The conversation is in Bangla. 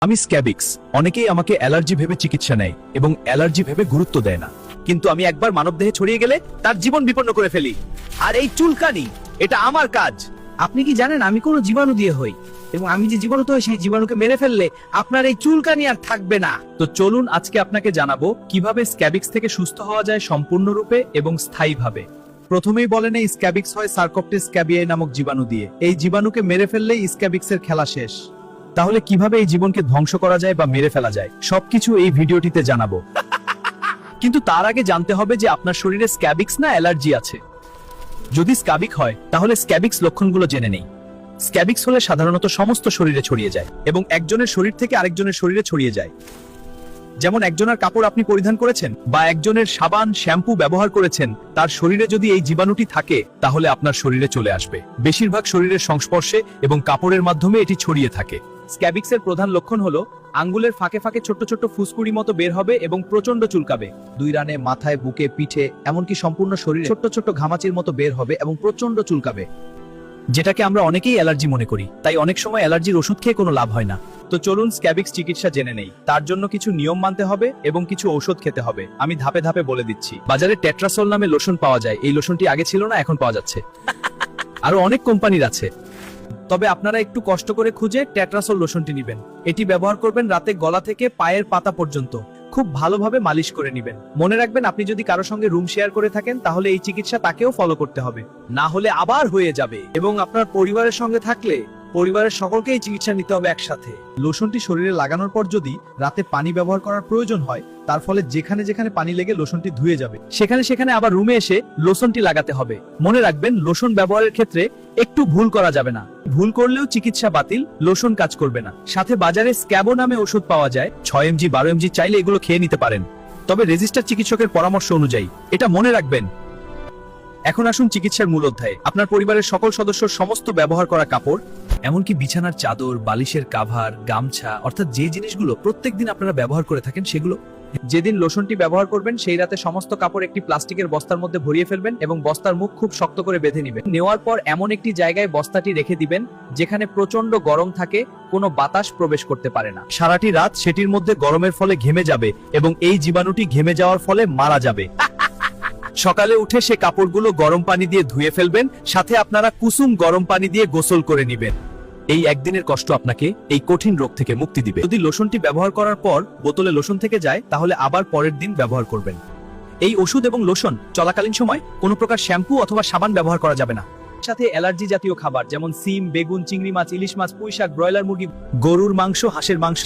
আমি স্ক্যাবিক্স। অনেকেই আমাকে অ্যালার্জি ভেবে চিকিৎসা নেয় এবং অ্যালার্জি ভেবে গুরুত্ব দেয় না, কিন্তু আমি একবার মানবদেহে ছড়িয়ে গেলে তার জীবন বিপন্ন করে ফেলি। আর এই চুলকানি, এটা আমার কাজ। আপনি কি জানেন আমি কোনো জীবাণু দিয়ে হই, এবং আমি যে জীবাণু হই সেই জীবাণুকে মেরে ফেললে আপনার এই চুলকানি আর থাকবে না। তো চলুন আজকে আপনাকে জানাবো কিভাবে স্ক্যাবিক্স থেকে সুস্থ হওয়া যায় সম্পূর্ণরূপে এবং স্থায়ীভাবে। প্রথমেই বলেন, এই স্ক্যাবিক্স হয় সার্কোপ্টেস স্ক্যাবিয়াই নামক জীবাণু দিয়ে। এই জীবাণুকে মেরে ফেললেই স্ক্যাবিক্সের খেলা শেষ। তাহলে কিভাবে এই জীবনকে ধ্বংস করা যায় বা মেরে ফেলা যায়, সবকিছু এই ভিডিওটিতে জানাবো। কিন্তু তার আগে জানতে হবে যে আপনার শরীরে স্ক্যাবিক্স না অ্যালার্জি আছে। যদি স্ক্যাবিক হয় তাহলে স্ক্যাবিক্স লক্ষণগুলো জেনে নেই। স্ক্যাবিক্স হলে সাধারণত সমস্ত শরীরে ছড়িয়ে যায় এবং একজনের শরীর থেকে আরেকজনের শরীরে ছড়িয়ে যায়। যেমন একজনের কাপড় আপনি পরিধান করেছেন বা একজনের সাবান শ্যাম্পু ব্যবহার করেছেন, তার শরীরে যদি এই জীবাণুটি থাকে তাহলে আপনার শরীরে চলে আসবে। বেশিরভাগ শরীরের সংস্পর্শে এবং কাপড়ের মাধ্যমে এটি ছড়িয়ে থাকে। স্ক্যাবিক্সের প্রধান লক্ষণ হলো আঙ্গুলের ফাঁকে ফাঁকে ছোট্ট ছোট্ট ফুসকুড়ি মতো বের হবে এবং প্রচন্ড চুলকাবে। দুই রানে, মাথায়, বুকে, পিঠে, এমনকি সম্পূর্ণ শরীরে ছোট্ট ছোট্ট ঘামাচির মতো বের হবে এবং প্রচন্ড চুলকাবে, যেটাকে আমরা অনেকেই অ্যালার্জি মনে করি। তাই অনেক সময় অ্যালার্জির ওষুধ খেয়ে কোনো লাভ হয় না। তো চলুন স্ক্যাবিক্স চিকিৎসা জেনে নেই। তার জন্য কিছু নিয়ম মানতে হবে এবং কিছু ঔষধ খেতে হবে। আমি ধাপে ধাপে বলে দিচ্ছি। বাজারে টেট্রাসোল নামে লোশন পাওয়া যায়। এই লোশনটি আগে ছিল না, এখন পাওয়া যাচ্ছে। আরো অনেক কোম্পানির আছে, তবে আপনারা একটু কষ্ট করে খুঁজে টেট্রাসোল লোশনটি নেবেন। এটি ব্যবহার করবেন রাতে গলা থেকে পায়ের পাতা পর্যন্ত। খুব ভালোভাবে মালিশ করে নেবেন। মনে রাখবেন, আপনি যদি কারো সঙ্গে রুম শেয়ার করে থাকেন তাহলে এই চিকিৎসা তাকেও ফলো করতে হবে, না হলে আবার হয়ে যাবে। এবং আপনার পরিবারের সঙ্গে থাকলে পরিবারের সকলকে এই চিকিৎসা নিতে হবে একসাথে। লোশনটি শরীরে লাগানোর পর যদি রাতে পানি ব্যবহার করার প্রয়োজন হয়, তার ফলে যেখানে যেখানে পানি লেগে লোশনটি ধুয়ে যাবে, সেখানে সেখানে আবার রুমে এসে লোশনটি লাগাতে হবে। মনে রাখবেন, লোশন ব্যবহারের ক্ষেত্রে একটু ভুল করা যাবে না। ভুল করলেও চিকিৎসা বাতিল, লোশন কাজ করবে না। সাথে বাজারে স্ক্যাবো নামে ওষুধ পাওয়া যায়, 6 mg 12 mg, চাইলে এগুলো খেয়ে নিতে পারেন, তবে রেজিস্টার চিকিৎসকের পরামর্শ অনুযায়ী। এটা মনে রাখবেন। এখন আসুন চিকিৎসার মূল অধ্যায়ে। আপনার পরিবারের সকল সদস্যর সমস্ত ব্যবহার করা কাপড়, এমনকি বিছানার চাদর, বালিশের কাভার, গামছা, অর্থাৎ যে জিনিসগুলো প্রত্যেকদিন আপনারা ব্যবহার করে থাকেন সেগুলো। যেদিন লোশনটি ব্যবহার করবেন সেই রাতে সমস্ত কাপড় একটি প্লাস্টিকের বস্তার মধ্যে ভরিয়ে ফেলবেন এবং বস্তার মুখ খুব শক্ত করে বেঁধে নেবেন। নেওয়ার পর এমন একটি জায়গায় বস্তাটি রেখে দিবেন যেখানে প্রচন্ড গরম থাকে, কোনো বাতাস প্রবেশ করতে পারে না। সারাটি রাত সেটির মধ্যে গরমের ফলে ঘেমে যাবে এবং এই জীবাণুটি ঘেমে যাওয়ার ফলে মারা যাবে। সকালে উঠে সে কাপড়গুলো গরম পানি দিয়ে ধুয়ে ফেলবেন, সাথে আপনারা কুসুম গরম পানি দিয়ে গোসল করে নেবেন। এই একদিনের কষ্ট আপনাকে এই কঠিন রোগ থেকে মুক্তি দিবে। যদি লোশনটি ব্যবহার করার পর বোতলে লোশন থেকে যায় তাহলে আবার পরের দিন ব্যবহার করবেন। এই ওষুধ এবং লোশন চলাকালীন সময় কোনো প্রকার শ্যাম্পু অথবা সাবান ব্যবহার করা যাবে না। সাথে অ্যালার্জি জাতীয় খাবার যেমন সিম, বেগুন, চিংড়ি মাছ, ইলিশ মাছ, পুঁই শাক, ব্রয়লার মুরগি, গরুর মাংস, হাঁসের মাংস